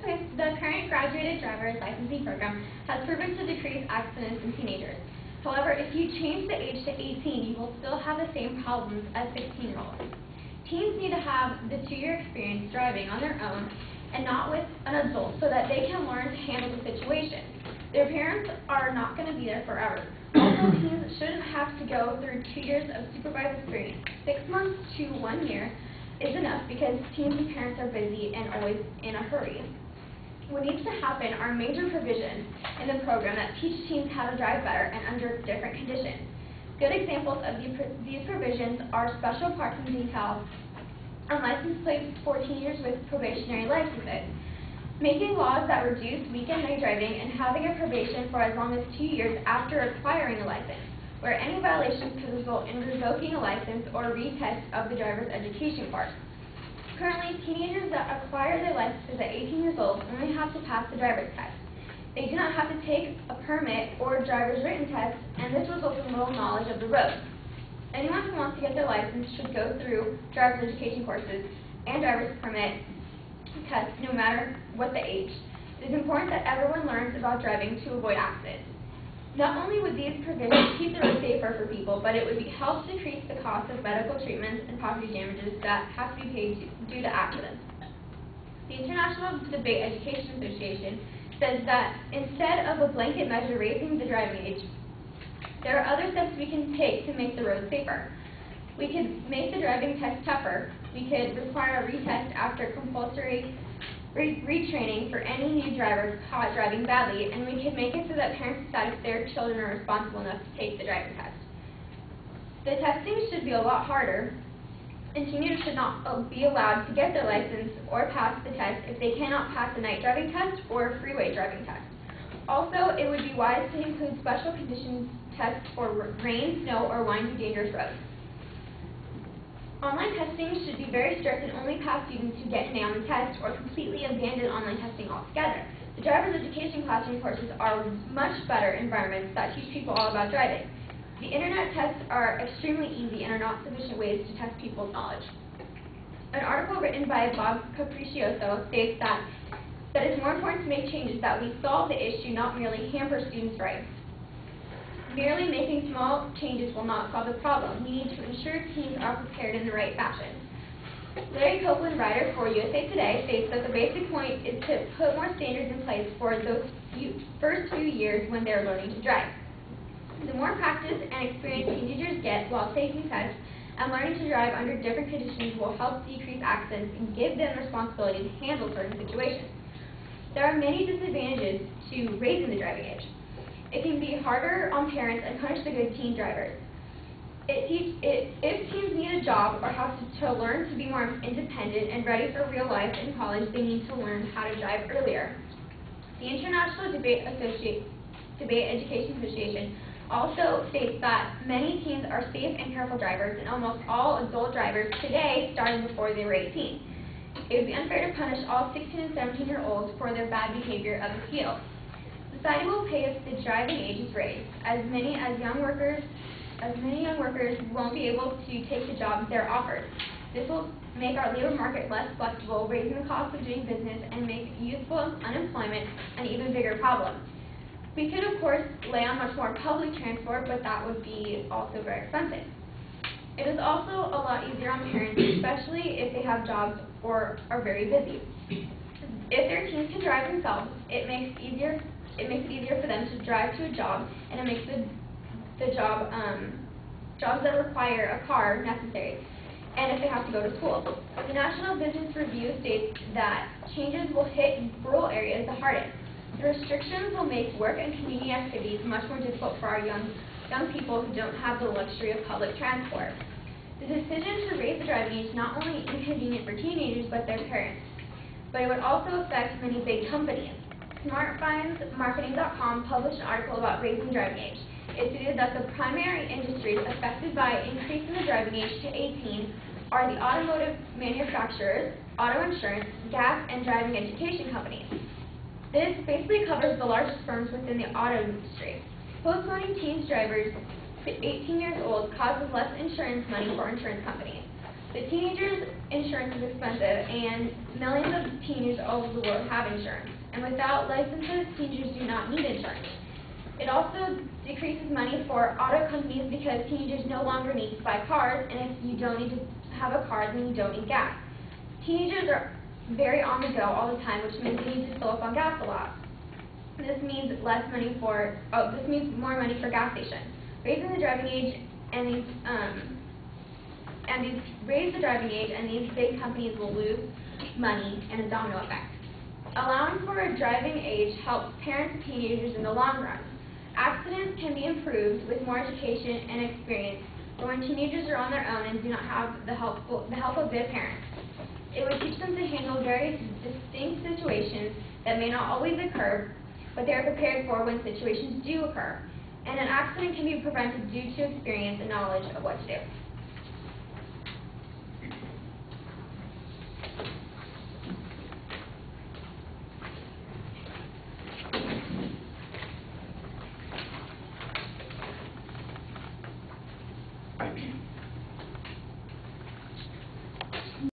Okay, the current graduated driver's licensing program has proven to decrease accidents in teenagers. However, if you change the age to 18, you will still have the same problems as 16-year-olds. Teens need to have the 2-year experience driving on their own and not with an adult so that they can learn to handle the situation. Their parents are not going to be there forever. Also, teens shouldn't have to go through 2 years of supervised experience. 6 months to 1 year is enough because teens and parents are busy and always in a hurry. What needs to happen are major provisions in the program that teach teens how to drive better and under different conditions. Good examples of these provisions are special parking details on license plates for teenagers with probationary licenses, making laws that reduce weekend night driving, and having a probation for as long as 2 years after acquiring a license, where any violations could result in revoking a license or a retest of the driver's education course. Currently, teenagers that acquire their licenses at 18 years old only have to pass the driver's test. They do not have to take a permit or driver's written test, and this results in little knowledge of the road. Anyone who wants to get their license should go through driver's education courses and driver's permit tests no matter what the age. It is important that everyone learns about driving to avoid accidents. Not only would these provisions keep the road safer for people, but it would help decrease the cost of medical treatments and property damages that have to be paid due to accidents. The International Debate Education Association says that instead of a blanket measure raising the driving age, there are other steps we can take to make the road safer. We could make the driving test tougher. We could require a retest after compulsory retraining for any new drivers caught driving badly, and we could make it so that parents decide if their children are responsible enough to take the driving test. The testing should be a lot harder, and teenagers should not be allowed to get their license or pass the test if they cannot pass a night driving test or a freeway driving test. Also, it would be wise to include special conditions tests for rain, snow, or windy, dangerous roads. Online testing should be very strict and only pass students who get an A on the test or completely abandon online testing altogether. The driver's education classroom courses are much better environments that teach people all about driving. The internet tests are extremely easy and are not sufficient ways to test people's knowledge. An article written by Bob Capriccioso states that it's more important to make changes that we solve the issue, not merely hamper students' rights. Merely making small changes will not solve the problem. We need to ensure teens are prepared in the right fashion. Larry Copeland, writer for USA Today, states that the basic point is to put more standards in place for those first few years when they're learning to drive. The more practice and experience teenagers get while taking tests and learning to drive under different conditions will help decrease accidents and give them the responsibility to handle certain situations. There are many disadvantages to raising the driving age. It can be harder on parents and punish the good teen drivers. If teens need a job or have to learn to be more independent and ready for real life in college, they need to learn how to drive earlier. The International Debate Education Association also states that many teens are safe and careful drivers, and almost all adult drivers today started before they were 18. It would be unfair to punish all 16 and 17-year-olds for their bad behavior of the field. Society will pay if the driving age is raised. As many young workers won't be able to take the jobs they're offered. This will make our labor market less flexible, raising the cost of doing business, and make youthful unemployment an even bigger problem. We could, of course, lay on much more public transport, but that would be also very expensive. It is also a lot easier on parents, especially if they have jobs or are very busy. If their teens can drive themselves, it makes it easier for them to drive to a job, and it makes the jobs that require a car necessary, and if they have to go to school. The National Business Review states that changes will hit rural areas the hardest. The restrictions will make work and community activities much more difficult for our young people who don't have the luxury of public transport. The decision to raise the driving age is not only inconvenient for teenagers but their parents, but it would also affect many big companies. SmartFindsMarketing.com published an article about raising the driving age. It stated that the primary industries affected by increasing the driving age to 18 are the automotive manufacturers, auto insurance, gas, and driving education companies. This basically covers the largest firms within the auto industry. Postponing teens drivers to 18 years old causes less insurance money for insurance companies. The teenagers' insurance is expensive, and millions of teenagers all over the world have insurance. And without licenses, teenagers do not need insurance. It also decreases money for auto companies because teenagers no longer need to buy cars, and if you don't need to have a car, then you don't need gas. Teenagers are very on the go all the time, which means they need to fill up on gas a lot. This means more money for gas stations. Raising the driving age and these big companies will lose money and a domino effect. Allowing for a driving age helps parents of teenagers in the long run. Accidents can be improved with more education and experience, but when teenagers are on their own and do not have the help of their parents. It would teach them to handle various distinct situations that may not always occur, but they are prepared for when situations do occur. And an accident can be prevented due to experience and knowledge of what to do.